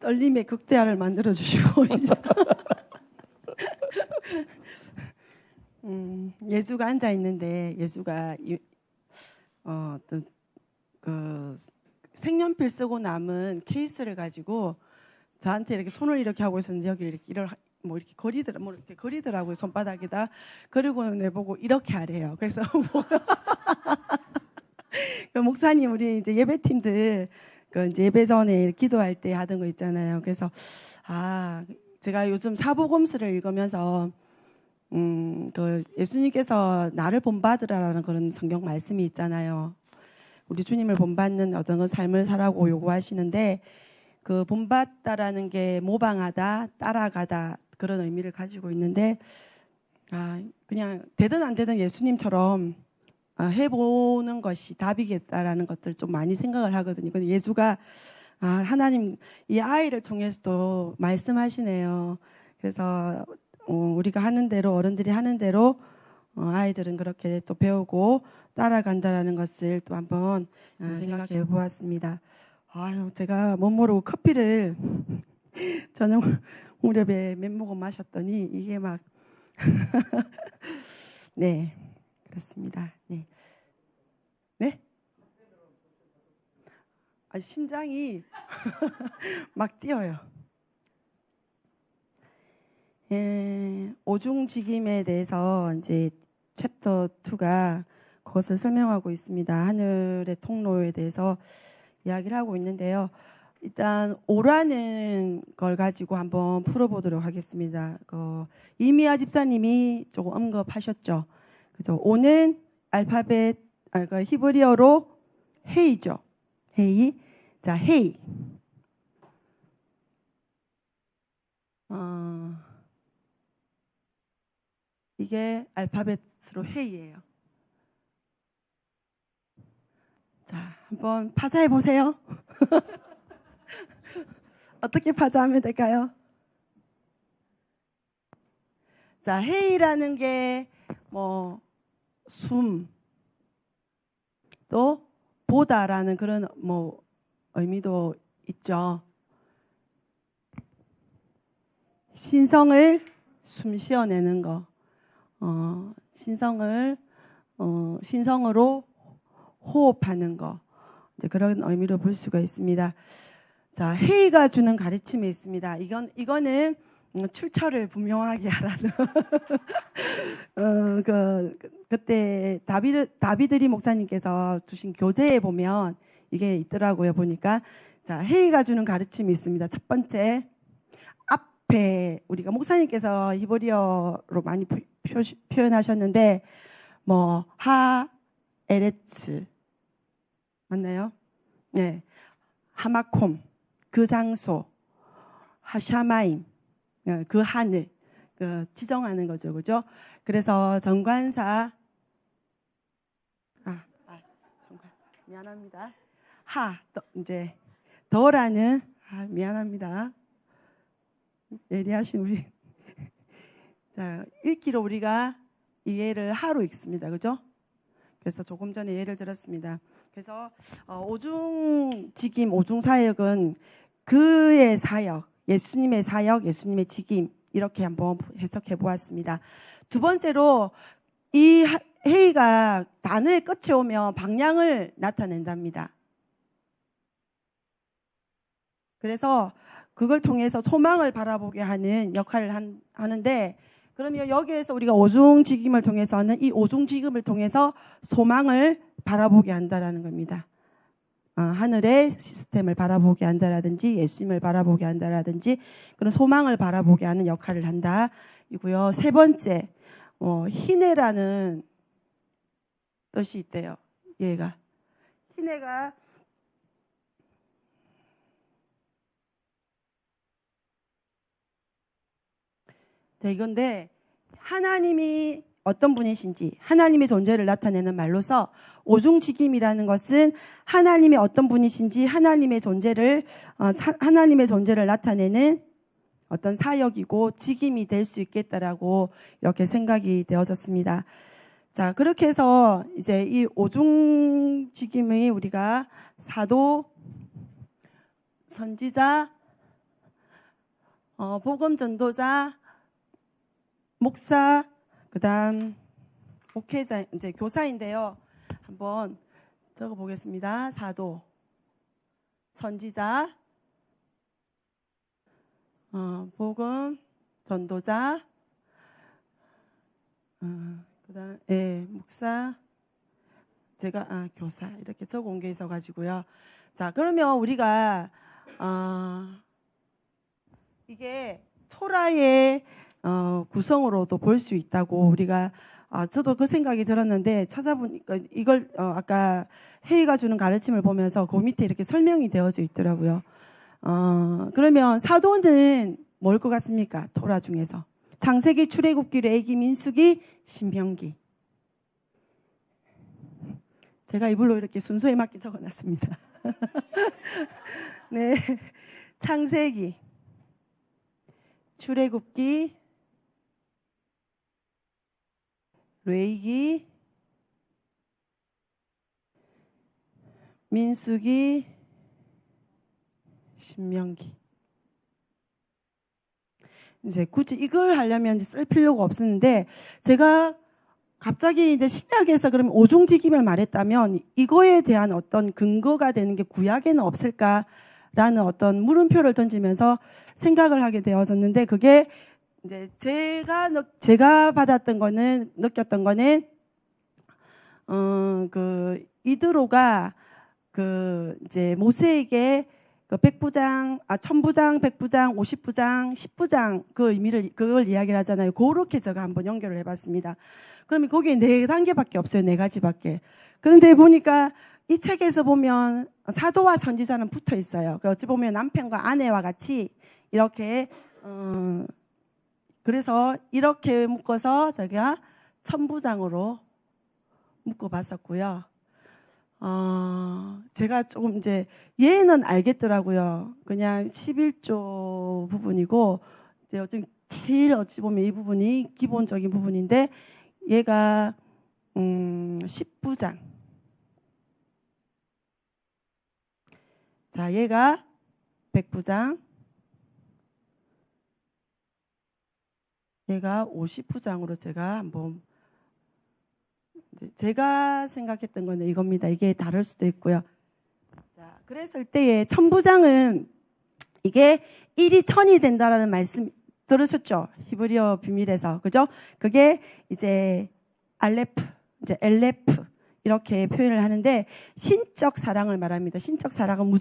떨림의 극대화를 만들어 주시고 예수가 앉아 있는데 예수가 그 색연필 쓰고 남은 케이스를 가지고 저한테 이렇게 손을 이렇게 하고 있었는데 여기 이렇게 이렇게 거리더라고요. 손바닥에다. 그리고 내보고 이렇게 하래요. 그래서 그 목사님 우리 이제 예배팀들 그 이제 예배 전에 기도할 때 하던 거 있잖아요. 그래서 제가 요즘 사복음서를 읽으면서 그 예수님께서 나를 본받으라라는 그런 성경 말씀이 있잖아요. 우리 주님을 본받는 어떤 그 삶을 살라고 요구하시는데 그 본받다라는 게 모방하다, 따라가다 그런 의미를 가지고 있는데 그냥 되든 안 되든 예수님처럼 해보는 것이 답이겠다라는 것들 좀 많이 생각을 하거든요. 근데 예수가 하나님 이 아이를 통해서도 말씀하시네요. 그래서 우리가 하는 대로 어른들이 하는 대로 아이들은 그렇게 또 배우고 따라간다라는 것을 또 한번 생각해 보았습니다. 제가 못 모르고 커피를 저녁 무렵에 몇 모금 마셨더니 이게 막 네, 그렇습니다. 네. 네? 심장이 막 뛰어요. 오중직임에 대해서 이제 챕터 2가 그것을 설명하고 있습니다. 하늘의 통로에 대해서 이야기를 하고 있는데요. 일단 오라는 걸 가지고 한번 풀어보도록 하겠습니다. 이미아 집사님이 조금 언급하셨죠. 그죠? 오는 알파벳 히브리어로 헤이죠. 헤이. 자, 헤이. 이게 알파벳으로 헤이예요. 자, 한번 파자해 보세요. 어떻게 파자하면 될까요? 자, 헤이라는 게 숨, 또 보다라는 그런 의미도 있죠. 신성을 숨 쉬어내는 거, 신성으로 호흡하는 거, 그런 의미로 볼 수가 있습니다. 자, 헤이가 주는 가르침이 있습니다. 이거는 출처를 분명하게 하라는 그때 다비드리 목사님께서 주신 교재에 보면 이게 있더라고요. 보니까 자, 헤이가 주는 가르침이 있습니다. 첫 번째, 앞에 우리가 목사님께서 히브리어로 많이 표현하셨는데 하 에레츠 맞나요? 네, 하마콤 그 장소, 하샤마임 그 하늘 지정하는 거죠, 그죠? 그래서 정관사 미안합니다. 이제 더라는 미안합니다. 예리하신 우리 자, 읽기로 우리가 이해를 하로 읽습니다, 그죠? 그래서 조금 전에 예를 들었습니다. 그래서 오중직임, 오중사역은 그의 사역, 예수님의 사역, 예수님의 직임 이렇게 한번 해석해 보았습니다. 두 번째로 이 헤이가 단어의 끝에 오면 방향을 나타낸답니다. 그래서 그걸 통해서 소망을 바라보게 하는 역할을 하는데 그러면 여기에서 우리가 오중직임을 통해서는 이 오중직임을 통해서 소망을 바라보게 한다라는 겁니다. 하늘의 시스템을 바라보게 한다라든지 예수님을 바라보게 한다라든지 그런 소망을 바라보게 하는 역할을 한다 이고요. 세 번째 희내라는 뜻이 있대요. 얘가 희내가 자, 이건데 하나님이 어떤 분이신지 하나님의 존재를 나타내는 말로서 오중직임이라는 것은 하나님이 어떤 분이신지 하나님의 존재를 나타내는 어떤 사역이고 직임이 될 수 있겠다라고 이렇게 생각이 되어졌습니다. 자, 그렇게 해서 이제 이 오중직임의 우리가 사도, 선지자, 복음 전도자, 목사, 그다음 목회자, 이제 교사인데요. 한번 적어 보겠습니다. 사도, 선지자, 복음 전도자, 그다음 목사, 제가 교사 이렇게 적어 온 게 있어 가지고요. 자, 그러면 우리가 이게 토라의 구성으로도 볼 수 있다고 우리가 저도 그 생각이 들었는데 찾아보니까 이걸 아까 회의가 주는 가르침을 보면서 그 밑에 이렇게 설명이 되어져 있더라고요. 그러면 사도는 뭘 것 같습니까? 토라 중에서 창세기, 출애굽기, 레위기, 민수기, 신명기. 제가 이불로 이렇게 순서에 맞게 적어놨습니다. 네, 창세기, 출애굽기, 레위기, 민수기, 신명기. 이제 굳이 이걸 하려면 쓸 필요가 없었는데 제가 갑자기 이제 신약에서 그러면 오종지김을 말했다면 이거에 대한 어떤 근거가 되는 게 구약에는 없을까라는 어떤 물음표를 던지면서 생각을 하게 되었었는데 그게 이제 제가 받았던 거는 느꼈던 거는 그 이드로가 그 이제 모세에게 그 천부장, 백부장, 50부장, 10부장 그 의미를 그걸 이야기를 하잖아요. 그렇게 제가 한번 연결을 해봤습니다. 그러면 거기에 4단계밖에 없어요. 4가지밖에. 그런데 보니까 이 책에서 보면 사도와 선지자는 붙어 있어요. 어찌 보면 남편과 아내와 같이 이렇게 그래서 이렇게 묶어서 제가 천부장으로 묶어봤었고요. 제가 조금 이제 얘는 알겠더라고요. 그냥 11조 부분이고 이제 제일 어찌 보면 이 부분이 기본적인 부분인데 얘가 10부장. 자, 얘가 100부장. 얘가 50부장으로 제가 한번 제가 생각했던 거는 이겁니다. 이게 다를 수도 있고요. 자, 그랬을 때에 천부장은 이게 1이 1000이 된다라는 말씀 들으셨죠? 히브리어 비밀에서. 그죠? 그게 이제 알레프, 이제 엘레프 이렇게 표현을 하는데 신적 사랑을 말합니다. 신적 사랑은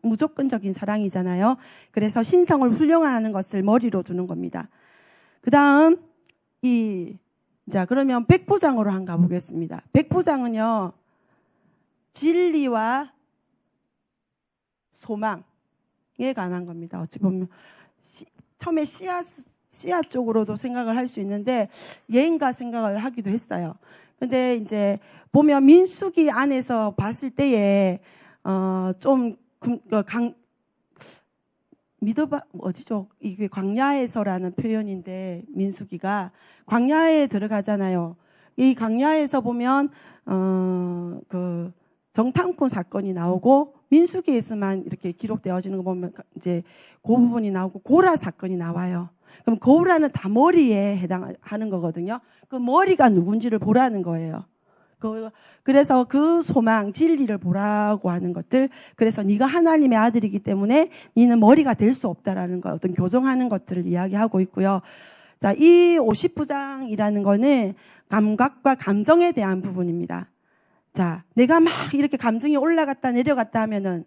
무조건적인 사랑이잖아요. 그래서 신성을 훈련하는 것을 머리로 두는 겁니다. 그 다음 자, 그러면 백부장으로 한번 가보겠습니다. 백부장은요, 진리와 소망에 관한 겁니다. 어찌 보면 처음에 씨앗 쪽으로도 생각을 할 수 있는데 예인가 생각을 하기도 했어요. 근데 이제 보면 민수기 안에서 봤을 때에 좀 어디죠? 이게 광야에서라는 표현인데 민수기가 광야에 들어가잖아요. 이 광야에서 보면 그 정탐꾼 사건이 나오고 민수기에서만 이렇게 기록되어지는 거 보면 이제 그 부분이 나오고 고라 사건이 나와요. 그럼 고라는 다 머리에 해당하는 거거든요. 그 머리가 누군지를 보라는 거예요. 그래서 그 소망, 진리를 보라고 하는 것들. 그래서 네가 하나님의 아들이기 때문에 네는 머리가 될 수 없다라는 거, 어떤 교정하는 것들을 이야기하고 있고요. 자, 이 50부장이라는 거는 감각과 감정에 대한 부분입니다. 자, 내가 막 이렇게 감정이 올라갔다 내려갔다 하면은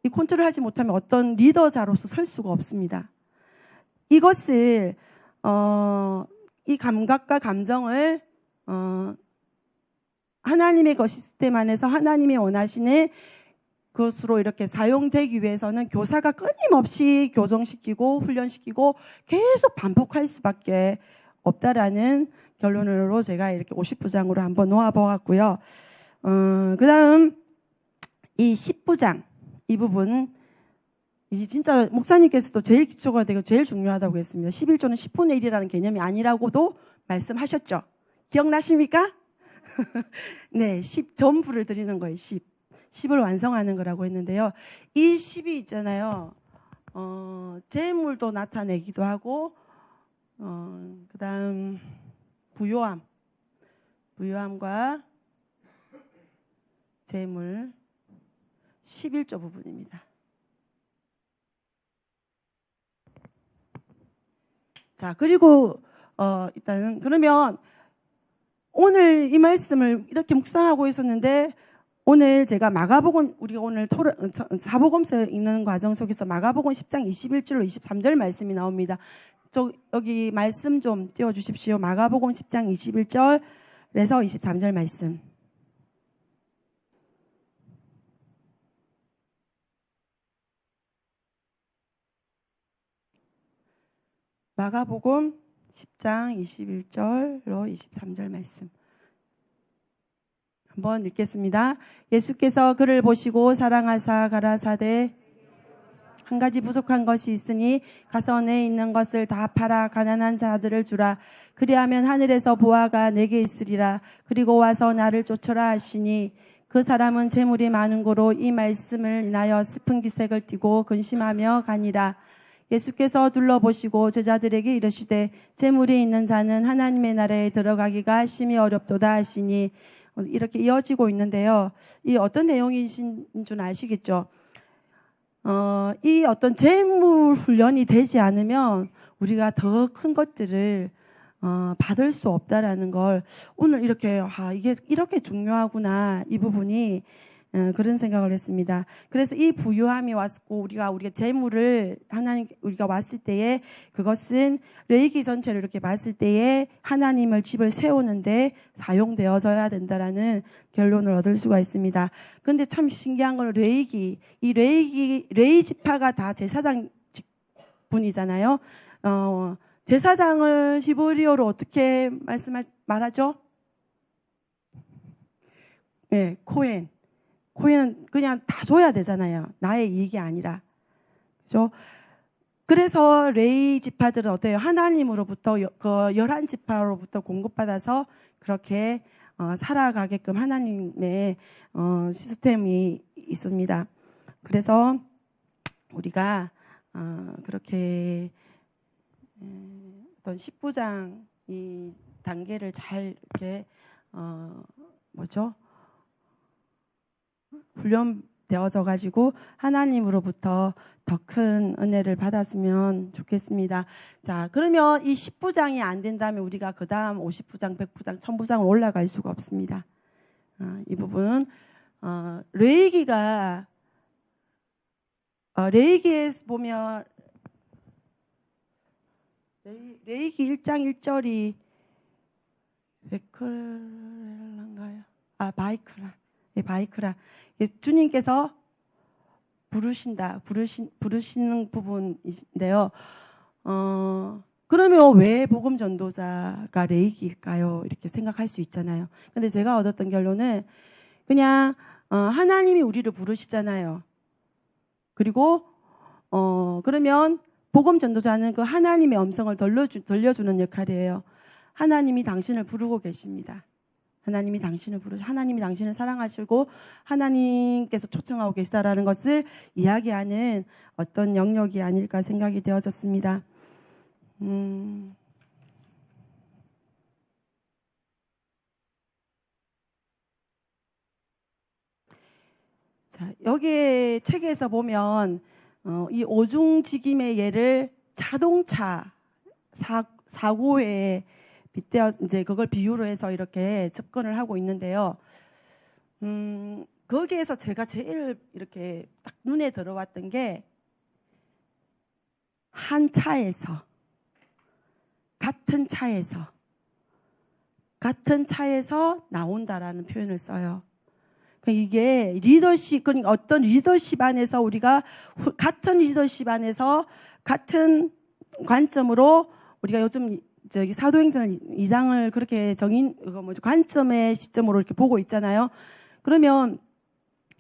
이 컨트롤하지 못하면 어떤 리더자로서 설 수가 없습니다. 이것을 이 감각과 감정을 하나님의 그 시스템 안에서 하나님이 원하시는 것으로 이렇게 사용되기 위해서는 교사가 끊임없이 교정시키고 훈련시키고 계속 반복할 수밖에 없다라는 결론으로 제가 이렇게 50부장으로 한번 놓아보았고요. 그 다음 이 10부장 이 부분 이 진짜 목사님께서도 제일 기초가 되고 제일 중요하다고 했습니다. 11조는 10분의 1이라는 개념이 아니라고도 말씀하셨죠. 기억나십니까? 네, 10 전부를 드리는 거예요. 10을 완성하는 거라고 했는데요. 이 10이 있잖아요. 재물도 나타내기도 하고 그다음 부요함과 재물 11조 부분입니다. 자, 그리고 일단은 그러면 오늘 이 말씀을 이렇게 묵상하고 있었는데 오늘 제가 마가복음 우리가 오늘 사복음서 읽는 과정 속에서 마가복음 10장 21절로 23절 말씀이 나옵니다. 여기 말씀 좀 띄워 주십시오. 마가복음 10장 21절에서 23절 말씀. 마가복음 10장 21절로 23절 말씀. 한번 읽겠습니다. 예수께서 그를 보시고 사랑하사 가라사대 한 가지 부족한 것이 있으니 가서 내 있는 것을 다 팔아 가난한 자들을 주라. 그리하면 하늘에서 보화가 내게 있으리라. 그리고 와서 나를 쫓으라 하시니 그 사람은 재물이 많은 고로 이 말씀을 인하여 슬픈 기색을 띠고 근심하며 가니라. 예수께서 둘러보시고 제자들에게 이르시되 재물이 있는 자는 하나님의 나라에 들어가기가 심히 어렵도다 하시니 이렇게 이어지고 있는데요. 이 어떤 내용이신 줄 아시겠죠? 이 어떤 재물 훈련이 되지 않으면 우리가 더 큰 것들을 받을 수 없다라는 걸 오늘 이렇게 이게 이렇게 중요하구나 이 부분이 그런 생각을 했습니다. 그래서 이 부유함이 왔고 우리가 재물을 우리가 왔을 때에 그것은 레위기 전체를 이렇게 봤을 때에 하나님을 집을 세우는데 사용되어져야 된다라는 결론을 얻을 수가 있습니다. 그런데 참 신기한 건 레위 지파가 다 제사장 분이잖아요. 제사장을 히브리어로 어떻게 말하죠? 네, 코헨은 그냥 다 줘야 되잖아요. 나의 이익이 아니라. 그죠? 그래서 레위 지파들은 어때요? 하나님으로부터 그 11지파로부터 공급받아서 그렇게 살아가게끔 하나님의 시스템이 있습니다. 그래서 우리가 그렇게 어떤 10부장 이 단계를 잘 이렇게 훈련되어져 가지고 하나님으로부터 더 큰 은혜를 받았으면 좋겠습니다. 자, 그러면 이 10부장이 안 된다면 우리가 그 다음 50부장, 100부장, 1000부장을 올라갈 수가 없습니다. 이 부분 레위기가 레위기에 보면 레위기 1장 1절이 베클란가요? 바이크라. 주님께서 부르시는 부분인데요. 그러면 왜 복음 전도자가 레위기일까요? 이렇게 생각할 수 있잖아요. 근데 제가 얻었던 결론은 그냥 하나님이 우리를 부르시잖아요. 그리고 그러면 복음 전도자는 그 하나님의 음성을 들려주는 역할이에요. 하나님이 당신을 부르고 계십니다. 하나님이 당신을 사랑하시고 하나님께서 초청하고 계시다라는 것을 이야기하는 어떤 영역이 아닐까 생각이 되어졌습니다. 자, 여기 책에서 보면 이 오중직임의 예를 자동차 사고에 빗대어 이제 그걸 비유로 해서 이렇게 접근을 하고 있는데요. 거기에서 제가 제일 이렇게 딱 눈에 들어왔던 게 한 차에서 같은 차에서 나온다라는 표현을 써요. 이게 리더십, 그러니까 어떤 리더십 안에서 우리가 같은 리더십 안에서 같은 관점으로 우리가 요즘 사도행전 2장을 그렇게 관점의 시점으로 이렇게 보고 있잖아요. 그러면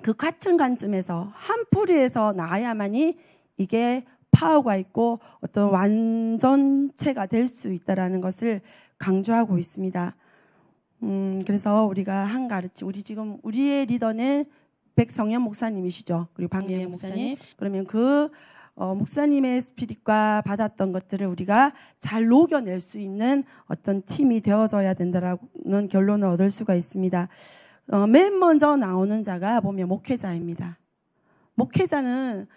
그 같은 관점에서 한 뿌리에서 나야만이 이게 파워가 있고 어떤 완전체가 될 수 있다라는 것을 강조하고 있습니다. 그래서 우리가 우리의 리더는 백성현 목사님이시죠. 그리고 박예현 목사님. 그러면 그 목사님의 스피릿과 받았던 것들을 우리가 잘 녹여낼 수 있는 어떤 팀이 되어져야 된다라는 결론을 얻을 수가 있습니다. 맨 먼저 나오는 자가 보면 목회자입니다. 목회자는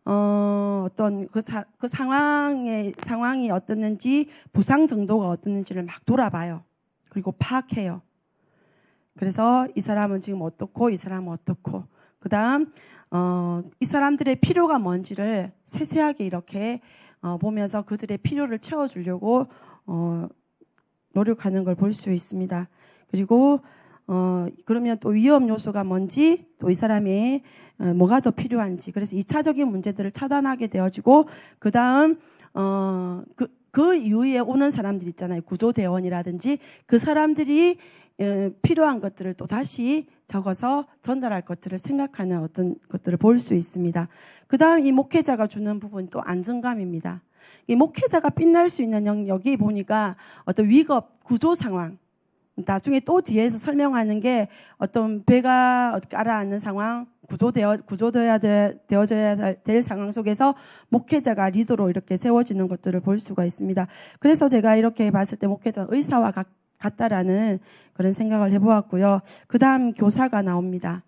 어떤 그 상황이 어떻는지, 부상 정도가 어떻는지를 막 돌아봐요. 그리고 파악해요. 그래서 이 사람은 지금 어떻고, 이 사람은 어떻고, 그 다음 이 사람들의 필요가 뭔지를 세세하게 이렇게 보면서 그들의 필요를 채워주려고 노력하는 걸 볼 수 있습니다. 그리고 그러면 또 위험 요소가 뭔지, 또 이 사람이 뭐가 더 필요한지, 그래서 2차적인 문제들을 차단하게 되어지고, 그 다음 그 이후에 오는 사람들 있잖아요. 구조대원이라든지 그 사람들이 필요한 것들을 또 다시 적어서 전달할 것들을 생각하는 어떤 것들을 볼 수 있습니다. 그 다음 이 목회자가 주는 부분 또 안정감입니다. 이 목회자가 빛날 수 있는 영역이 보니까 어떤 위급 구조 상황, 나중에 또 뒤에서 설명하는 게 어떤 배가 가라앉는 상황, 구조되어야 될 상황 속에서 목회자가 리더로 이렇게 세워지는 것들을 볼 수가 있습니다. 그래서 제가 이렇게 봤을 때 목회자는 의사와 같다라는 그런 생각을 해보았고요. 그 다음 교사가 나옵니다.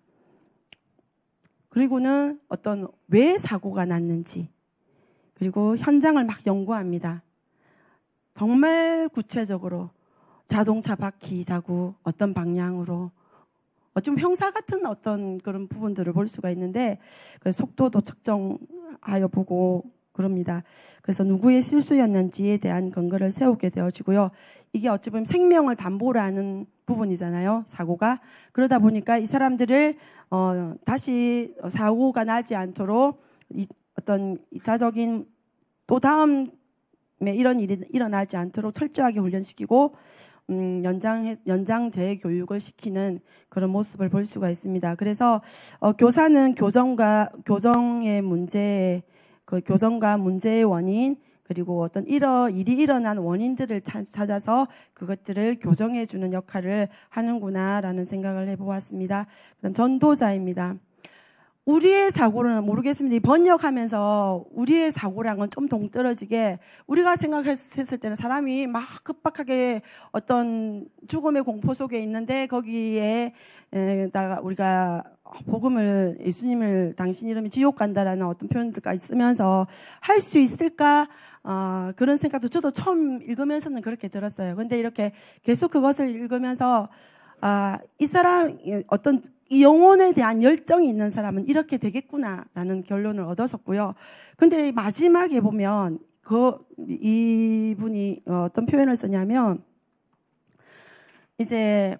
그리고는 어떤 왜 사고가 났는지, 그리고 현장을 막 연구합니다. 정말 구체적으로 자동차 바퀴 자국 어떤 방향으로, 좀 형사 같은 어떤 그런 부분들을 볼 수가 있는데, 속도도 측정하여 보고 그럽니다. 그래서 누구의 실수였는지에 대한 근거를 세우게 되어지고요. 이게 어찌 보면 생명을 담보로 하는 부분이잖아요, 사고가. 그러다 보니까 이 사람들을 다시 사고가 나지 않도록 어떤 2차적인 또 다음에 이런 일이 일어나지 않도록 철저하게 훈련시키고 연장 재교육을 시키는 그런 모습을 볼 수가 있습니다. 그래서 교사는 교정의 문제, 그 교정과 문제의 원인, 그리고 어떤 일이 일어난 원인들을 찾아서 그것들을 교정해 주는 역할을 하는구나라는 생각을 해보았습니다. 그다음 전도자입니다. 우리의 사고는 모르겠습니다. 번역하면서 우리의 사고랑은 좀 동떨어지게, 우리가 생각했을 때는 사람이 막 급박하게 어떤 죽음의 공포 속에 있는데 거기에 우리가 복음을, 예수님을 당신 이름이 지옥 간다라는 어떤 표현들까지 쓰면서 할 수 있을까? 그런 생각도 저도 처음 읽으면서는 그렇게 들었어요. 근데 이렇게 계속 그것을 읽으면서 이 사람 어떤 이 영혼에 대한 열정이 있는 사람은 이렇게 되겠구나라는 결론을 얻었었고요. 근데 마지막에 보면 이분이 어떤 표현을 썼냐면, 이제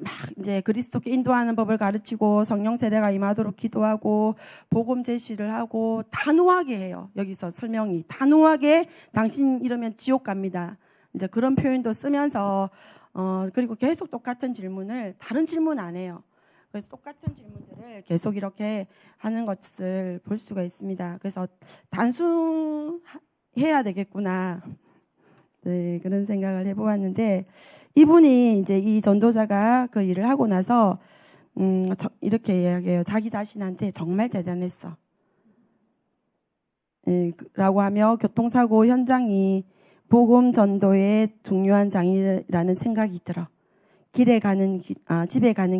그리스도께 인도하는 법을 가르치고 성령 세례가 임하도록 기도하고 복음 제시를 하고 단호하게 해요. 여기서 설명이 단호하게 당신 이러면 지옥 갑니다. 이제 그런 표현도 쓰면서 그리고 계속 똑같은 질문을, 다른 질문 안 해요. 그래서 똑같은 질문들을 계속 이렇게 하는 것을 볼 수가 있습니다. 그래서 단순해야 되겠구나. 네, 그런 생각을 해보았는데, 이분이 이제 이 전도자가 그 일을 하고 나서 이렇게 이야기해요. 자기 자신한테 정말 대단했어. 라고 하며 교통사고 현장이 복음 전도의 중요한 장이라는 생각이 들어. 집에 가는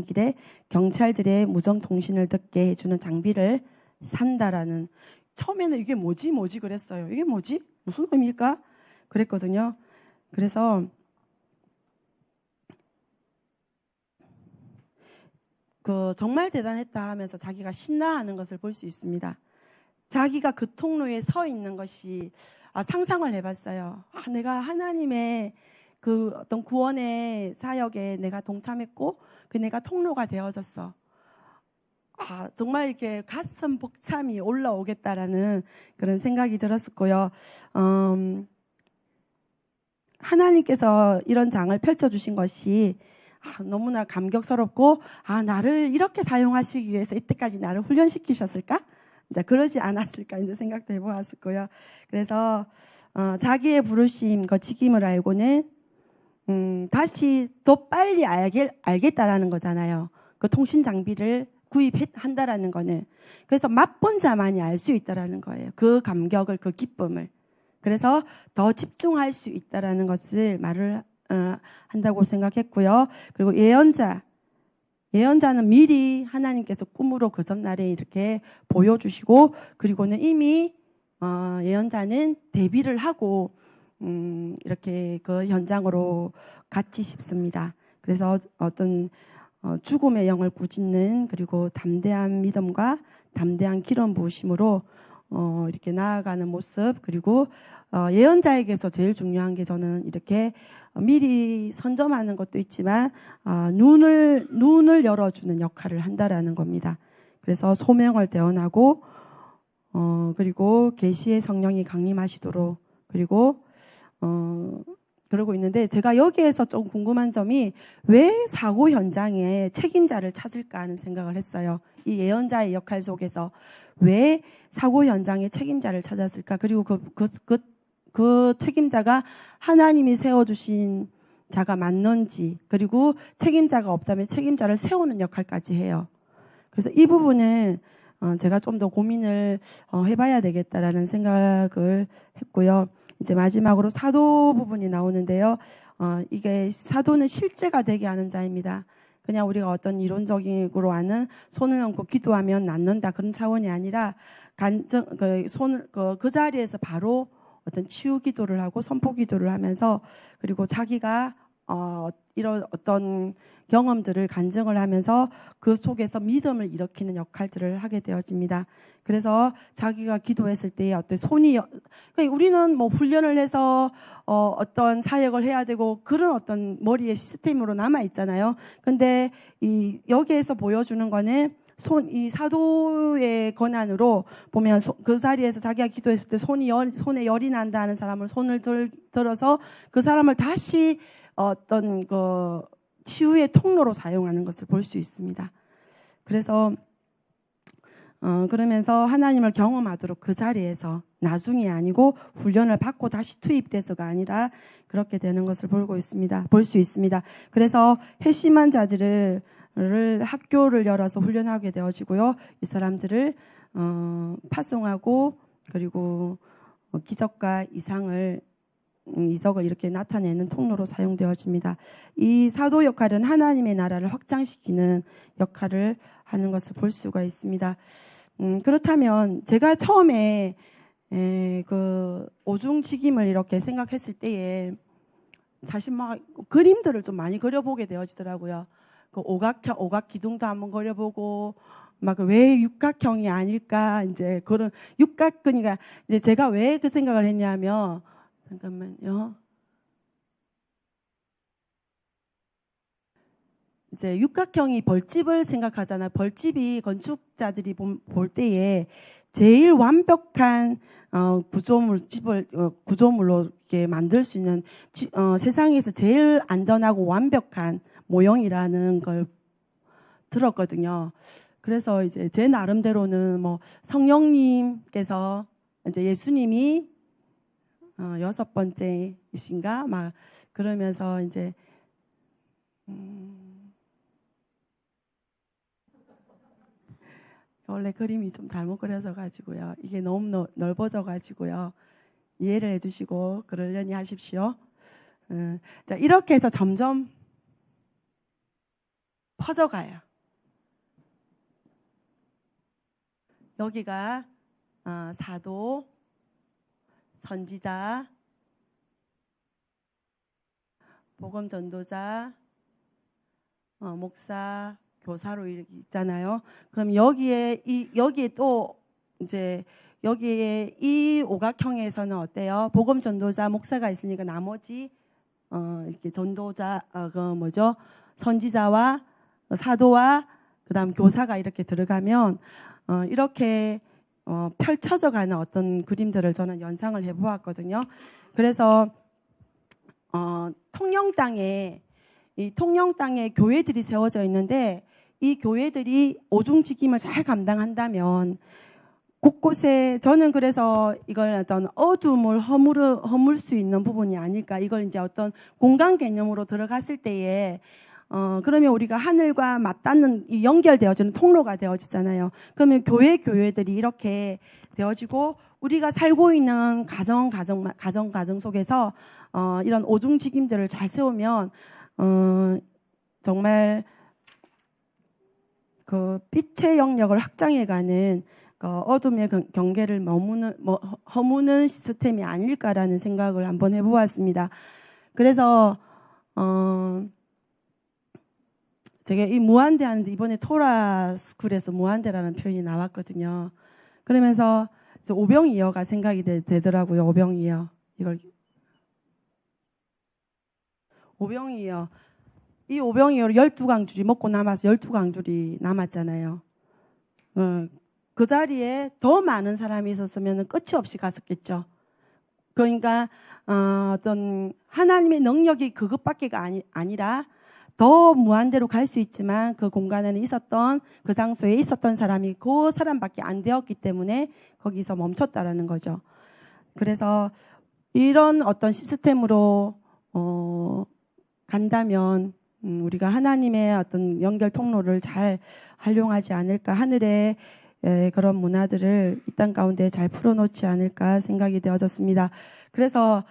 길에 경찰들의 무정 통신을 듣게 해주는 장비를 산다라는. 처음에는 이게 뭐지 그랬어요. 이게 뭐지? 무슨 의미일까? 그랬거든요. 그래서 정말 대단했다 하면서 자기가 신나하는 것을 볼 수 있습니다. 자기가 그 통로에 서 있는 것이 상상을 해봤어요. 내가 하나님의 그 어떤 구원의 사역에 내가 동참했고 내가 통로가 되어졌어. 정말 이렇게 가슴 벅참이 올라오겠다라는 그런 생각이 들었었고요. 하나님께서 이런 장을 펼쳐주신 것이 너무나 감격스럽고 나를 이렇게 사용하시기 위해서 이때까지 나를 훈련시키셨을까? 이제 그러지 않았을까 이제 생각도 해보았었고요. 그래서 자기의 부르심, 직임을 알고는 다시 더 빨리 알겠다라는 거잖아요. 그 통신 장비를 구입한다라는 거는. 그래서 맛본 자만이 알 수 있다라는 거예요. 그 감격을, 그 기쁨을. 그래서 더 집중할 수 있다라는 것을 말을 한다고 생각했고요. 그리고 예언자는 미리 하나님께서 꿈으로 그 전날에 이렇게 보여주시고, 그리고는 이미 예언자는 대비를 하고 이렇게 그 현장으로 같이 싶습니다. 그래서 어떤 죽음의 영을 꾸짖는, 그리고 담대한 믿음과 담대한 기름 부으심으로 이렇게 나아가는 모습, 그리고 예언자에게서 제일 중요한 게 저는 이렇게 미리 선점하는 것도 있지만 눈을 열어주는 역할을 한다라는 겁니다. 그래서 소명을 대언하고 그리고 계시의 성령이 강림하시도록, 그리고 그러고 있는데, 제가 여기에서 좀 궁금한 점이 왜 사고 현장에 책임자를 찾을까 하는 생각을 했어요. 이 예언자의 역할 속에서 왜 사고 현장에 책임자를 찾았을까? 그리고 그 책임자가 하나님이 세워주신 자가 맞는지, 그리고 책임자가 없다면 책임자를 세우는 역할까지 해요. 그래서 이 부분은 제가 좀 더 고민을 해봐야 되겠다라는 생각을 했고요. 이제 마지막으로 사도 부분이 나오는데요. 이게 사도는 실제가 되게 하는 자입니다. 그냥 우리가 어떤 이론적으로 아는 손을 얹고 기도하면 낫는다 그런 차원이 아니라 그 자리에서 바로 어떤 치유 기도를 하고 선포 기도를 하면서, 그리고 자기가 이런 어떤 경험들을 간증을 하면서 그 속에서 믿음을 일으키는 역할들을 하게 되어집니다. 그래서 자기가 기도했을 때 어떤 그러니까 우리는 뭐 훈련을 해서 어떤 사역을 해야 되고 그런 어떤 머리의 시스템으로 남아 있잖아요. 근데 여기에서 보여주는 거는 이 사도의 권한으로 보면 그 자리에서 자기가 기도했을 때 손에 열이 난다 하는 사람을 손을 들어서 그 사람을 다시 어떤 그 치유의 통로로 사용하는 것을 볼 수 있습니다. 그래서 그러면서 하나님을 경험하도록 그 자리에서, 나중이 아니고 훈련을 받고 다시 투입돼서가 아니라 그렇게 되는 것을 볼 수 있습니다. 그래서 회심한 자들을 학교를 열어서 훈련하게 되어지고요. 이 사람들을 파송하고, 그리고 기적과 이적을 이렇게 나타내는 통로로 사용되어집니다. 이 사도 역할은 하나님의 나라를 확장시키는 역할을 하는 것을 볼 수가 있습니다. 그렇다면 제가 처음에 그 오중직임을 이렇게 생각했을 때에 사실 막 그림들을 좀 많이 그려보게 되어지더라고요. 그 오각 기둥도 한번 그려보고, 막 왜 육각형이 아닐까, 이제 그런 그러니까 이제 제가 왜 그 생각을 했냐면, 잠깐만요. 이제 육각형이 벌집을 생각하잖아요. 벌집이 건축자들이 볼 때에 제일 완벽한 구조물로 이렇게 만들 수 있는 세상에서 제일 안전하고 완벽한 모형이라는 걸 들었거든요. 그래서 이제 제 나름대로는 뭐 성령님께서 이제 예수님이 6번째이신가 막 그러면서 이제 원래 그림이 좀 잘못 그려져 가지고요. 이게 너무 넓어져 가지고요. 이해를 해주시고 그러려니 하십시오. 자, 이렇게 해서 점점 퍼져가요. 여기가 사도, 선지자, 복음 전도자, 목사, 교사로 이렇게 있잖아요. 그럼 여기에 또 이제 여기에 이 오각형에서는 어때요? 복음 전도자, 목사가 있으니까 나머지 이렇게 전도자, 선지자와 사도와 그다음 교사가 이렇게 들어가면 이렇게 펼쳐져 가는 어떤 그림들을 저는 연상을 해보았거든요. 그래서 통영 땅에 교회들이 세워져 있는데, 이 교회들이 오중직임을 잘 감당한다면 곳곳에, 저는 그래서 이걸 어떤 어둠을 허물 수 있는 부분이 아닐까, 이걸 이제 어떤 공간 개념으로 들어갔을 때에 그러면 우리가 하늘과 맞닿는 이 연결되어지는 통로가 되어지잖아요. 그러면 교회들이 이렇게 되어지고 우리가 살고 있는 가정 속에서 이런 오중직임들을 잘 세우면 정말 그 빛의 영역을 확장해가는 어둠의 경계를 허무는 시스템이 아닐까라는 생각을 한번 해보았습니다. 그래서 제가 이 무한대 하는데 이번에 토라 스쿨에서 무한대라는 표현이 나왔거든요. 그러면서 오병이어가 생각이 되더라고요. 오병이어. 이걸 오병이어. 이 오병이어를 12강줄이 먹고 남아서 12강줄이 남았잖아요. 그 자리에 더 많은 사람이 있었으면 끝이 없이 갔었겠죠. 그러니까 어떤 하나님의 능력이 그것밖에가 아니라 더 무한대로 갈 수 있지만 그 공간에는 있었던 그 장소에 있었던 사람이 그 사람밖에 안 되었기 때문에 거기서 멈췄다라는 거죠. 그래서 이런 어떤 시스템으로 간다면 우리가 하나님의 어떤 연결 통로를 잘 활용하지 않을까, 하늘의 그런 문화들을 이 땅 가운데 잘 풀어놓지 않을까 생각이 되어졌습니다. 그래서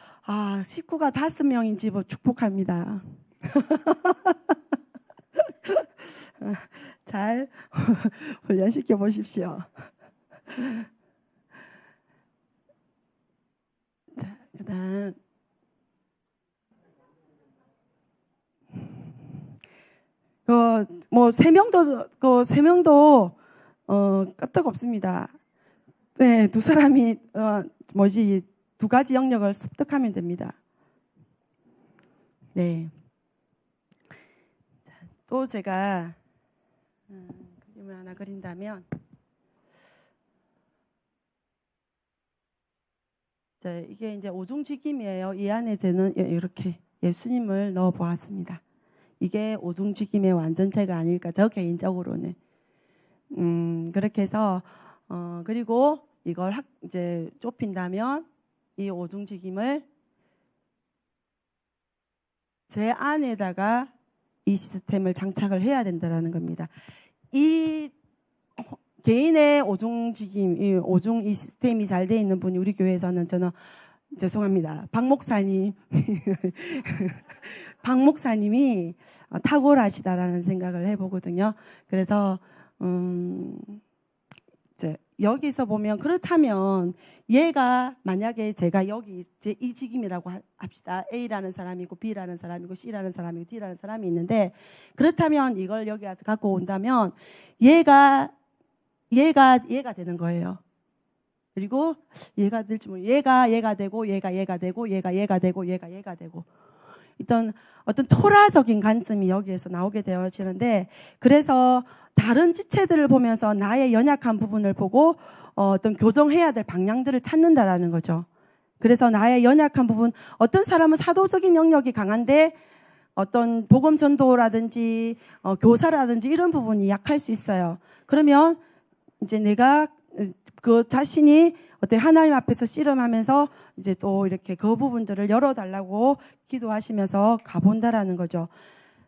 식구가 5명인지 축복합니다. 잘 훈련시켜 보십시오. 자, 그다음 세 명도 끄떡 없습니다. 네, 두 사람이 두 가지 영역을 습득하면 됩니다. 네. 또 제가 그림을 하나 그린다면, 이게 이제 오중직임이에요. 이 안에 저는 이렇게 예수님을 넣어 보았습니다. 이게 오중직임의 완전체가 아닐까, 저 개인적으로는. 그렇게 해서 그리고 이걸 이제 좁힌다면 이 오중직임을 제 안에다가 이 시스템을 장착을 해야 된다는 겁니다. 이 개인의 오중직임, 이 시스템이 잘 돼 있는 분이 우리 교회에서는 저는 죄송합니다. 박 목사님이 탁월하시다라는 생각을 해보거든요. 그래서 이제 여기서 보면 그렇다면 얘가 만약에 제가 여기 제 이 직임이라고 합시다. A라는 사람이고 B라는 사람이고 C라는 사람이고 D라는 사람이 있는데, 그렇다면 이걸 여기 와서 갖고 온다면 얘가 되는 거예요. 그리고 얘가 될지 얘가 되고 얘가 되고 얘가 되고 어떤 토라적인 관점이 여기에서 나오게 되어지는데, 그래서 다른 지체들을 보면서 나의 연약한 부분을 보고 어떤 교정해야 될 방향들을 찾는다라는 거죠. 그래서 나의 연약한 부분, 어떤 사람은 사도적인 영역이 강한데 어떤 복음 전도라든지 교사라든지 이런 부분이 약할 수 있어요. 그러면 이제 내가 그 자신이 어떤 하나님 앞에서 씨름하면서 이제 또 이렇게 그 부분들을 열어달라고 기도하시면서 가본다라는 거죠.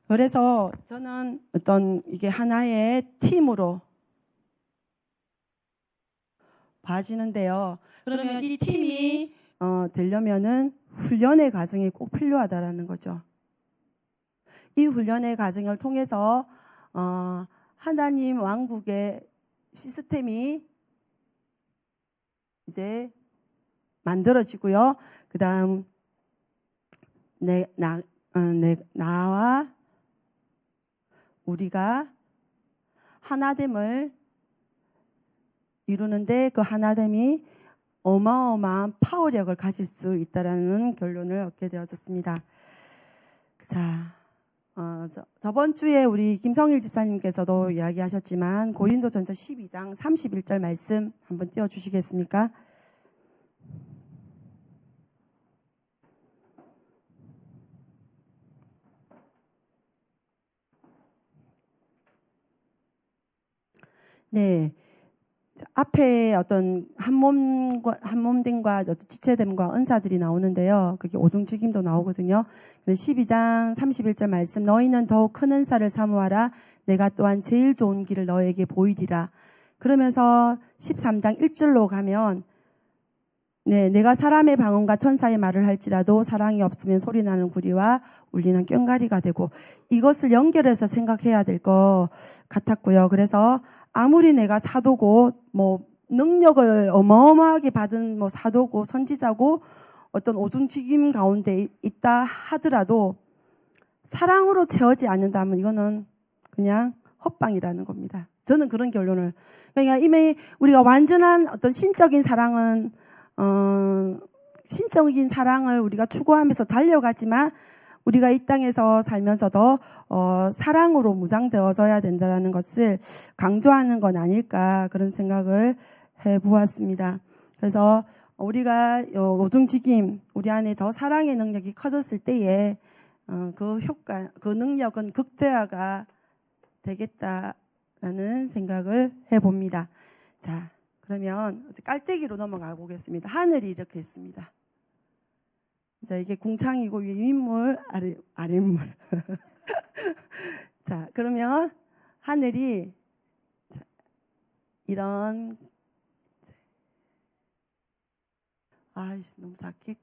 그래서 저는 어떤 이게 하나의 팀으로 봐지는데요. 그러면 이 팀이 되려면은 훈련의 과정이 꼭 필요하다라는 거죠. 이 훈련의 과정을 통해서 하나님 왕국의 시스템이 이제 만들어지고요. 그 다음 나와 우리가 하나됨을 이루는데 그 하나됨이 어마어마한 파워력을 가질 수 있다라는 결론을 얻게 되어졌습니다. 자, 저번 주에 우리 김성일 집사님께서도 이야기하셨지만 고린도전서 12장 31절 말씀 한번 띄워주시겠습니까? 네. 앞에 어떤 한몸됨과 어떤 지체됨과 은사들이 나오는데요. 그게 오중직임도 나오거든요. 12장 31절 말씀, 너희는 더욱 큰 은사를 사모하라. 내가 또한 제일 좋은 길을 너에게 보이리라. 그러면서 13장 1절로 가면 내가 사람의 방언과 천사의 말을 할지라도 사랑이 없으면 소리나는 구리와 울리는 꽹과리가 되고, 이것을 연결해서 생각해야 될 것 같았고요. 그래서 아무리 내가 사도고 능력을 어마어마하게 받은 사도고 선지자고 어떤 오중직임 가운데 있다 하더라도 사랑으로 채워지 않는다면 이거는 그냥 헛방이라는 겁니다. 저는 그런 결론을. 그러니까 이미 우리가 완전한 어떤 신적인 사랑을 우리가 추구하면서 달려가지만 우리가 이 땅에서 살면서도 사랑으로 무장되어져야 된다는 것을 강조하는 건 아닐까, 그런 생각을 해보았습니다. 그래서 우리가 오중직임, 우리 안에 더 사랑의 능력이 커졌을 때에 그 효과, 그 능력은 극대화가 되겠다라는 생각을 해봅니다. 자, 그러면 깔때기로 넘어가 보겠습니다. 하늘이 이렇게 있습니다. 자, 이게 궁창이고 위에 윗물, 아랫물. 자, 그러면 하늘이 이런, 아이씨, 너무 작게,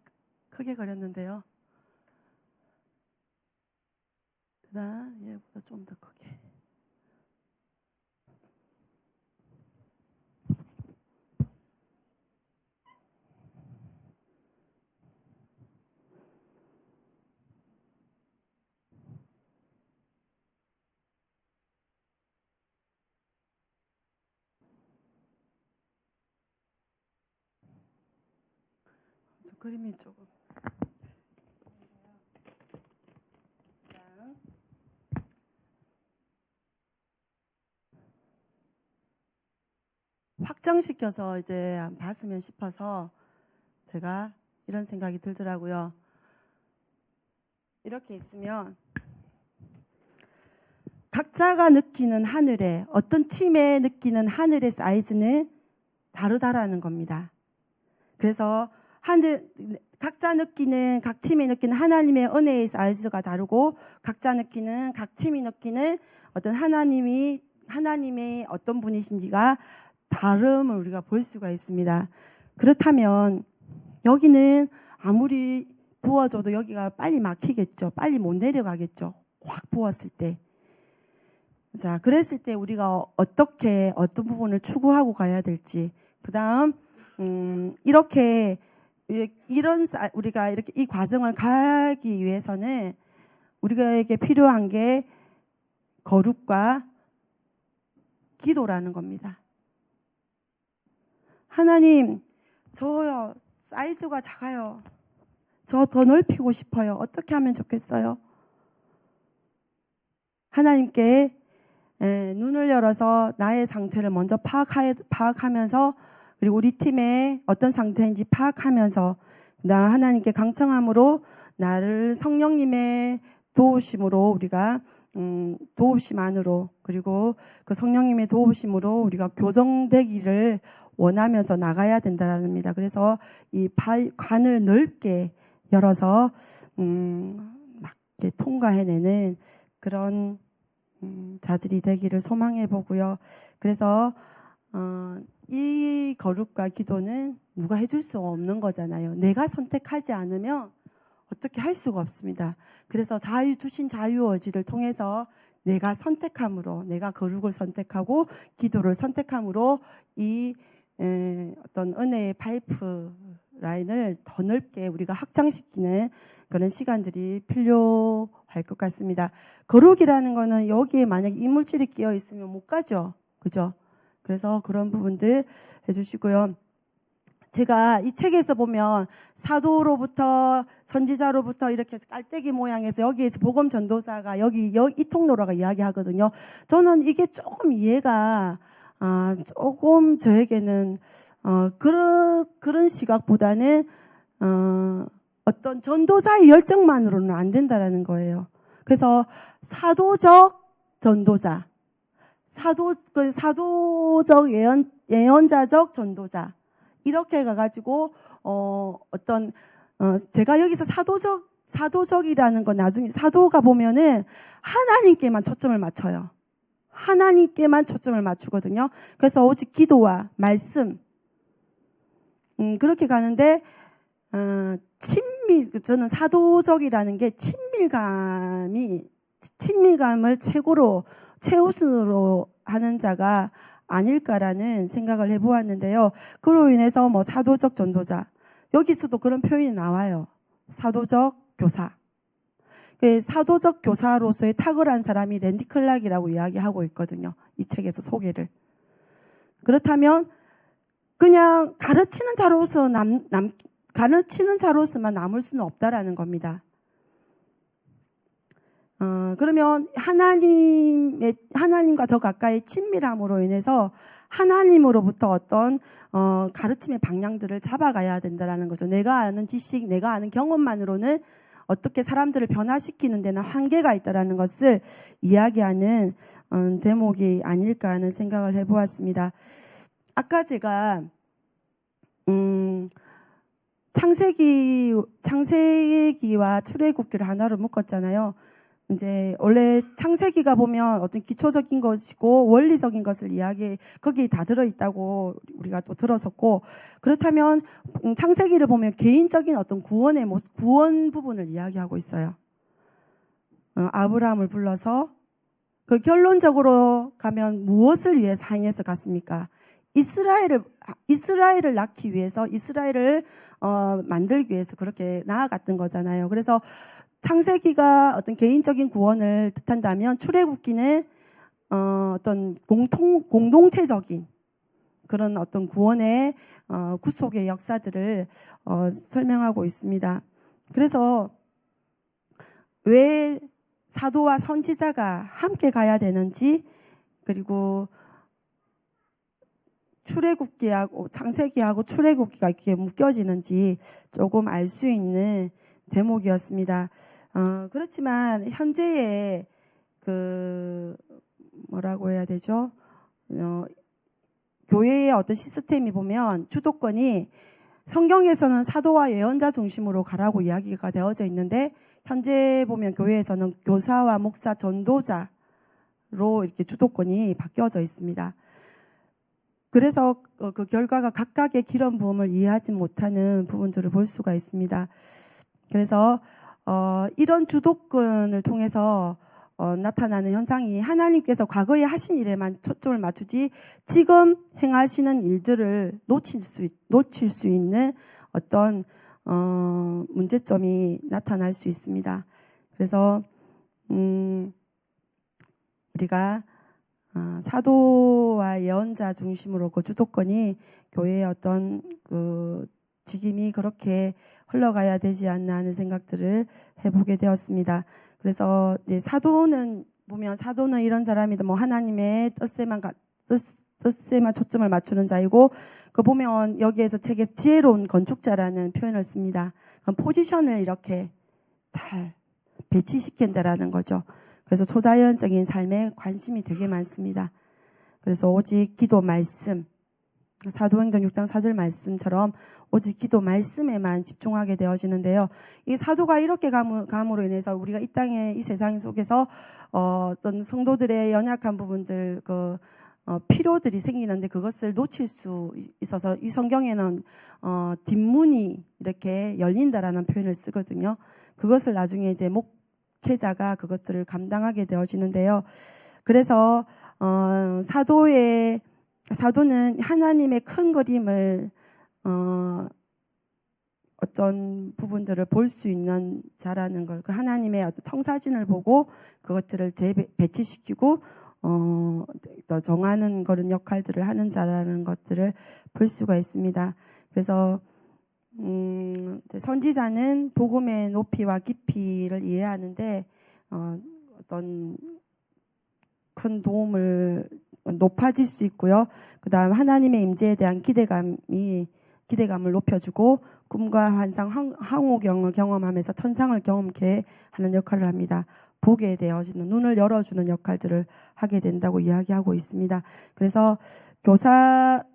크게 그렸는데요. 그다음 얘보다 좀 더 크게. 그림이 조금. 확장시켜서 이제 봤으면 싶어서 제가 이런 생각이 들더라고요. 이렇게 있으면 각자가 느끼는 하늘에, 어떤 팀에 느끼는 하늘의 사이즈는 다르다라는 겁니다. 그래서 각자 느끼는, 각 팀이 느끼는 하나님의 은혜의 사이즈가 다르고, 각자 느끼는, 각 팀이 느끼는 어떤 하나님의 어떤 분이신지가 다름을 우리가 볼 수가 있습니다. 그렇다면 여기는 아무리 부어줘도 여기가 빨리 막히겠죠. 빨리 못 내려가겠죠. 확 부었을 때. 자, 그랬을 때 우리가 어떻게 어떤 부분을 추구하고 가야 될지. 그다음 우리가 이렇게 이 과정을 가기 위해서는 우리에게 필요한 게 거룩과 기도라는 겁니다. 하나님, 저요, 사이즈가 작아요. 저 더 넓히고 싶어요. 어떻게 하면 좋겠어요? 하나님께 눈을 열어서 나의 상태를 먼저 파악하면서, 그리고 우리 팀의 어떤 상태인지 파악하면서, 나 하나님께 강청함으로 나를 성령님의 도우심으로 우리가 도우심 안으로, 그리고 그 성령님의 도우심으로 우리가 교정되기를 원하면서 나가야 된다는 겁니다. 그래서 이 관을 넓게 열어서 막 통과해내는 그런 자들이 되기를 소망해 보고요. 그래서 이 거룩과 기도는 누가 해줄 수 없는 거잖아요. 내가 선택하지 않으면 어떻게 할 수가 없습니다. 그래서 주신 자유의지를 통해서 내가 선택함으로, 내가 거룩을 선택하고 기도를 선택함으로 이 어떤 은혜의 파이프 라인을 더 넓게 우리가 확장시키는 그런 시간들이 필요할 것 같습니다. 거룩이라는 거는 여기에 만약에 이물질이 끼어 있으면 못 가죠. 그죠? 그래서 그런 부분들 해주시고요. 제가 이 책에서 보면 사도로부터 선지자로부터 이렇게 깔때기 모양에서 여기에 복음 전도사가 이 통로라고 이야기하거든요. 저는 이게 조금 이해가 조금 저에게는 그런 시각보다는 어떤 전도자의 열정만으로는 안 된다라는 거예요. 그래서 사도적 전도자, 사도적 예언자적 전도자 이렇게 가가지고 제가 여기서 사도적이라는 건 나중에 사도가 보면은 하나님께만 초점을 맞춰요. 하나님께만 초점을 맞추거든요. 그래서 오직 기도와 말씀 그렇게 가는데 저는 사도적이라는 게 친밀감을 최우선으로 하는 자가 아닐까라는 생각을 해보았는데요. 그로 인해서 뭐 사도적 전도자 여기서도 그런 표현이 나와요. 사도적 교사. 사도적 교사로서의 탁월한 사람이 랜디 클락이라고 이야기하고 있거든요. 이 책에서 소개를. 그렇다면 그냥 가르치는 자로서만 남을 수는 없다라는 겁니다. 그러면 하나님과 더 가까이 친밀함으로 인해서 하나님으로부터 어떤 가르침의 방향들을 잡아가야 된다라는 거죠. 내가 아는 지식, 내가 아는 경험만으로는 어떻게 사람들을 변화시키는 데는 한계가 있다라는 것을 이야기하는 대목이 아닐까 하는 생각을 해보았습니다. 아까 제가 창세기와 출애굽기를 하나로 묶었잖아요. 이제 원래 창세기가 보면 어떤 기초적인 것이고 원리적인 것을 거기에 다 들어있다고 우리가 또 들었었고, 그렇다면 창세기를 보면 개인적인 어떤 구원 부분을 이야기하고 있어요. 아브라함을 불러서 그 결론적으로 가면 무엇을 위해서 항해해서 갔습니까? 이스라엘을 낳기 위해서, 이스라엘을 만들기 위해서 그렇게 나아갔던 거잖아요. 그래서 창세기가 어떤 개인적인 구원을 뜻한다면 출애굽기는 어떤 공동체적인 그런 어떤 구원의 구속의 역사들을 설명하고 있습니다. 그래서 왜 사도와 선지자가 함께 가야 되는지, 그리고 출애굽기하고 창세기하고 출애굽기가 이렇게 묶여지는지 조금 알 수 있는 대목이었습니다. 그렇지만 현재의 뭐라고 해야 되죠? 교회의 어떤 시스템이 보면 주도권이 성경에서는 사도와 예언자 중심으로 가라고 이야기가 되어져 있는데, 현재 보면 교회에서는 교사와 목사, 전도자로 이렇게 주도권이 바뀌어져 있습니다. 그래서 그 결과가 각각의 기름 부음을 이해하지 못하는 부분들을 볼 수가 있습니다. 그래서 이런 주도권을 통해서 나타나는 현상이 하나님께서 과거에 하신 일에만 초점을 맞추지 지금 행하시는 일들을 놓칠 수 있는 어떤 문제점이 나타날 수 있습니다. 그래서 우리가 사도와 예언자 중심으로 그 주도권이 교회의 어떤 그 직임이 그렇게 흘러가야 되지 않나 하는 생각들을 해보게 되었습니다. 그래서 사도는 이런 사람이다. 뭐 하나님의 뜻에만 초점을 맞추는 자이고, 그 보면 여기에서 책에서 지혜로운 건축자라는 표현을 씁니다. 포지션을 이렇게 잘 배치시킨다라는 거죠. 그래서 초자연적인 삶에 관심이 되게 많습니다. 그래서 오직 기도 말씀, 사도행전 6장 4절 말씀처럼 오직 기도 말씀에만 집중하게 되어지는데요. 이 사도가 이렇게 감으로 인해서 우리가 이 땅에, 이 세상 속에서 어떤 성도들의 연약한 부분들, 필요들이 생기는데 그것을 놓칠 수 있어서 이 성경에는 뒷문이 이렇게 열린다라는 표현을 쓰거든요. 그것을 나중에 이제 목회자가 그것들을 감당하게 되어지는데요. 그래서 사도는 하나님의 큰 그림을 어떤 부분들을 볼 수 있는 자라는 걸, 그 하나님의 어떤 청사진을 보고 그것들을 배치시키고 또 정하는 그런 역할들을 하는 자라는 것들을 볼 수가 있습니다. 그래서 선지자는 복음의 높이와 깊이를 이해하는데 어떤 큰 도움을 높아질 수 있고요. 그 다음 하나님의 임재에 대한 기대감을 높여주고 꿈과 환상, 항오경을 경험하면서 천상을 경험케 하는 역할을 합니다. 보게 되어지는, 눈을 열어주는 역할들을 하게 된다고 이야기하고 있습니다. 그래서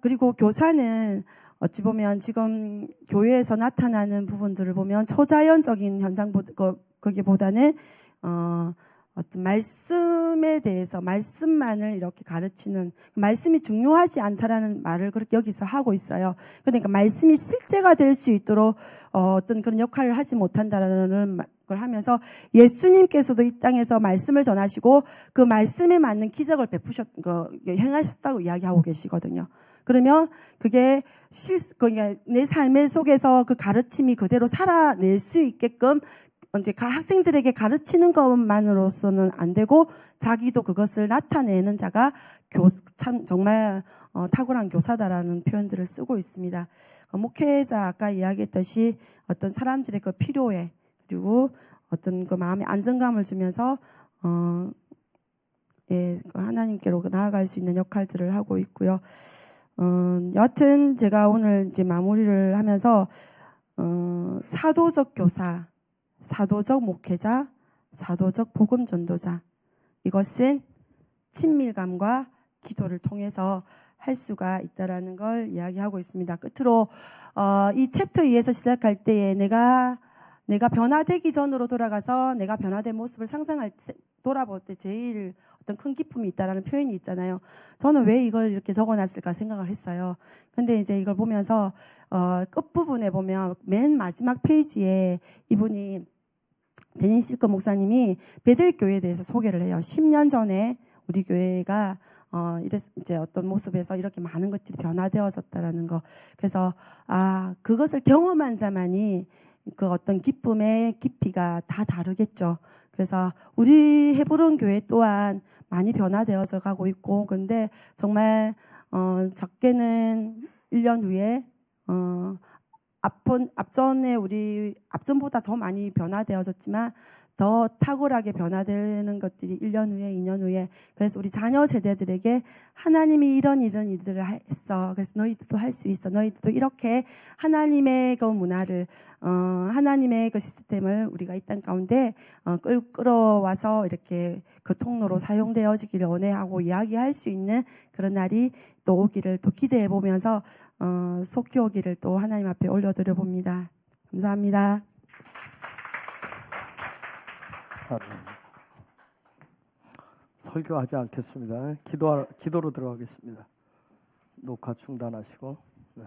그리고 교사는 어찌 보면 지금 교회에서 나타나는 부분들을 보면 초자연적인 거기보다는 어떤 말씀에 대해서 말씀만을 이렇게 가르치는, 말씀이 중요하지 않다라는 말을 그렇게 여기서 하고 있어요. 그러니까 말씀이 실제가 될 수 있도록 어떤 그런 역할을 하지 못한다라는 걸 하면서, 예수님께서도 이 땅에서 말씀을 전하시고 그 말씀에 맞는 기적을 행하셨다고 이야기하고 계시거든요. 그러면 그게 그러니까 내 삶의 속에서 그 가르침이 그대로 살아낼 수 있게끔 이제 학생들에게 가르치는 것만으로서는 안 되고, 자기도 그것을 나타내는 자가 참 정말 탁월한 교사다라는 표현들을 쓰고 있습니다. 목회자 아까 이야기했듯이 어떤 사람들의 그 필요에, 그리고 어떤 그 마음의 안정감을 주면서 하나님께로 나아갈 수 있는 역할들을 하고 있고요. 여하튼 제가 오늘 이제 마무리를 하면서 사도적 교사, 사도적 목회자, 사도적 복음 전도자, 이것은 친밀감과 기도를 통해서 할 수가 있다라는 걸 이야기하고 있습니다. 끝으로 이 챕터 2에서 시작할 때에 내가 변화되기 전으로 돌아가서 내가 변화된 모습을 돌아볼 때 제일 어떤 큰 기쁨이 있다라는 표현이 있잖아요. 저는 왜 이걸 이렇게 적어놨을까 생각을 했어요. 근데 이제 이걸 보면서 끝부분에 보면 맨 마지막 페이지에 이분이 데닌 실크 목사님이 베들교회에 대해서 소개를 해요. 10년 전에 우리 교회가 이제 어떤 모습에서 이렇게 많은 것들이 변화되어졌다라는 거. 그래서 그것을 경험한 자만이 그 어떤 기쁨의 깊이가 다 다르겠죠. 그래서 우리 헤브론 교회 또한 많이 변화되어져 가고 있고, 근데 정말 적게는 1년 후에 앞전보다 더 많이 변화되어졌지만 더 탁월하게 변화되는 것들이 1년 후에, 2년 후에. 그래서 우리 자녀 세대들에게 하나님이 이런 일들을 했어. 그래서 너희들도 할 수 있어. 너희들도 이렇게 하나님의 그 문화를, 하나님의 그 시스템을 우리가 이 땅 가운데 끌어와서 이렇게 그 통로로 사용되어지기를 원해하고 이야기할 수 있는 그런 날이 또 오기를 또 기대해 보면서 속히 오기를 또 하나님 앞에 올려드려 봅니다. 감사합니다. 설교하지 않겠습니다. 기도로 들어가겠습니다. 녹화 중단하시고. 네.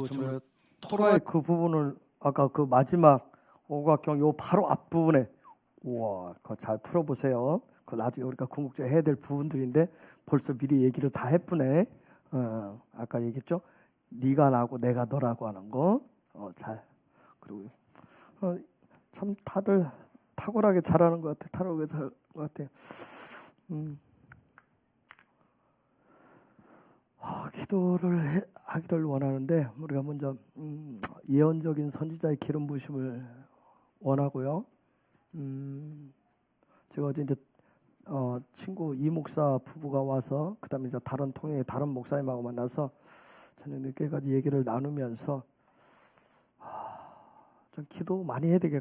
정말 토라의 그 부분을 아까 그 마지막 오각형 요 바로 앞부분에, 우와, 그거 잘 풀어보세요. 그 나중에 우리가 궁극적으로 해야 될 부분들인데 벌써 미리 얘기를 다 했구네. 아까 얘기했죠. 네가 나고 내가 너라고 하는 거. 그리고 참 다들 탁월하게 잘하는 것 같아. 탁월하게 잘하는 것 같아. 기도를 하기를 원하는데 우리가 먼저 예언적인 선지자의 기름 부으심을 원하고요. 제가 어제 이제 친구 이 목사 부부가 와서 그다음에 이제 다른 통영의 다른 목사님하고 만나서 저녁 늦게까지 얘기를 나누면서 좀 기도 많이 해야 되겠고.